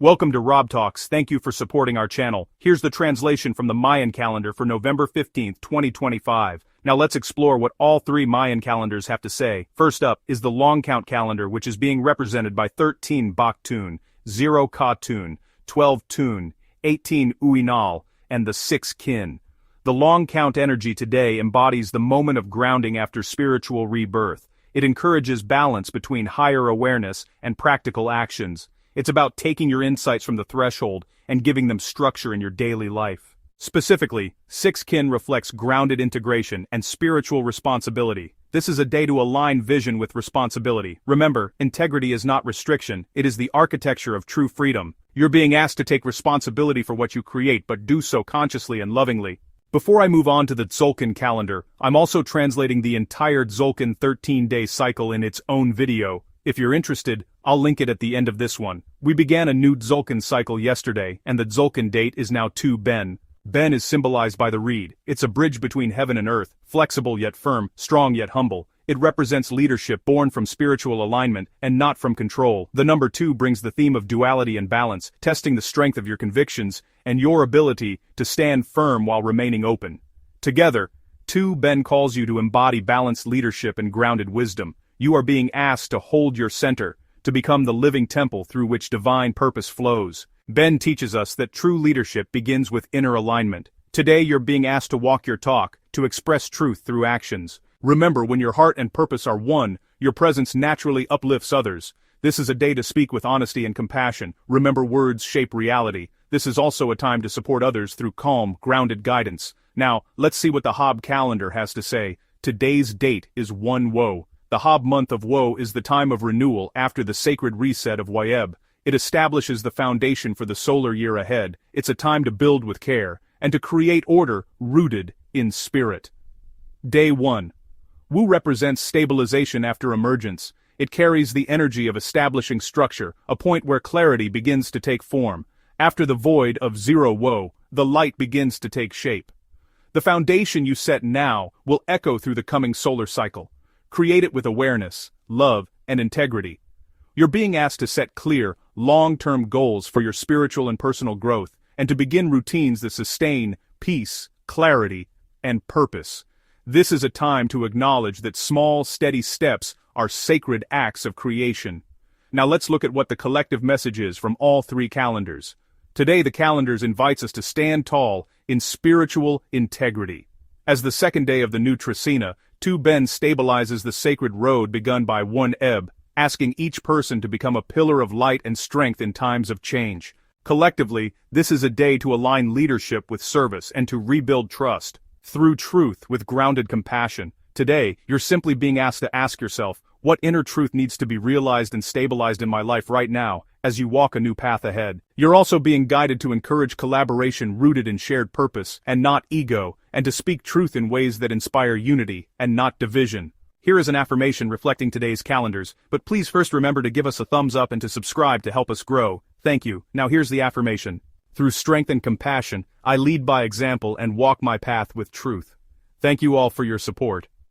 Welcome to Rob Talks. Thank you for supporting our channel. Here's the translation from the Mayan calendar for November 15th, 2025. Now let's explore what all three Mayan calendars have to say. First up is the long count calendar, which is being represented by 13 Baktun, 0 Katun, 12 Tun, 18 Uinal, and the 6 Kin. The long count energy today embodies the moment of grounding after spiritual rebirth. It encourages balance between higher awareness and practical actions. It's about taking your insights from the threshold and giving them structure in your daily life. Specifically, 6 Kin reflects grounded integration and spiritual responsibility. This is a day to align vision with responsibility. Remember, integrity is not restriction, it is the architecture of true freedom. You're being asked to take responsibility for what you create, but do so consciously and lovingly. Before I move on to the Tzolk'in calendar, I'm also translating the entire Tzolk'in 13-day cycle in its own video. If you're interested, I'll link it at the end of this one. We began a new Tzolk'in cycle yesterday, and the Tzolk'in date is now 2 Ben. Ben is symbolized by the reed. It's a bridge between heaven and earth, flexible yet firm, strong yet humble. It represents leadership born from spiritual alignment and not from control. The number 2 brings the theme of duality and balance, testing the strength of your convictions and your ability to stand firm while remaining open. Together, 2 Ben calls you to embody balanced leadership and grounded wisdom. You are being asked to hold your center, to become the living temple through which divine purpose flows. Ben teaches us that true leadership begins with inner alignment. Today you're being asked to walk your talk, to express truth through actions. Remember, when your heart and purpose are one, your presence naturally uplifts others. This is a day to speak with honesty and compassion. Remember, words shape reality. This is also a time to support others through calm, grounded guidance. Now, let's see what the Hob calendar has to say. Today's date is 1 Wo. The Hob month of Wo is the time of renewal after the sacred reset of Wayeb. It establishes the foundation for the solar year ahead. It's a time to build with care, and to create order rooted in spirit. Day 1. Wu represents stabilization after emergence. It carries the energy of establishing structure, a point where clarity begins to take form. After the void of 0 Wo, the light begins to take shape. The foundation you set now will echo through the coming solar cycle. Create it with awareness, love, and integrity. You're being asked to set clear, long-term goals for your spiritual and personal growth, and to begin routines that sustain peace, clarity, and purpose. This is a time to acknowledge that small, steady steps are sacred acts of creation. Now let's look at what the collective message is from all three calendars. Today the calendars invites us to stand tall in spiritual integrity. As the second day of the new Trecina, 2 Ben stabilizes the sacred road begun by 1 Eb, asking each person to become a pillar of light and strength in times of change. Collectively, this is a day to align leadership with service and to rebuild trust through truth with grounded compassion. Today, you're simply being asked to ask yourself, what inner truth needs to be realized and stabilized in my life right now, as you walk a new path ahead. You're also being guided to encourage collaboration rooted in shared purpose and not ego, and to speak truth in ways that inspire unity and not division. Here is an affirmation reflecting today's calendars, but please first remember to give us a thumbs up and to subscribe to help us grow. Thank you. Now here's the affirmation. Through strength and compassion, I lead by example and walk my path with truth. Thank you all for your support.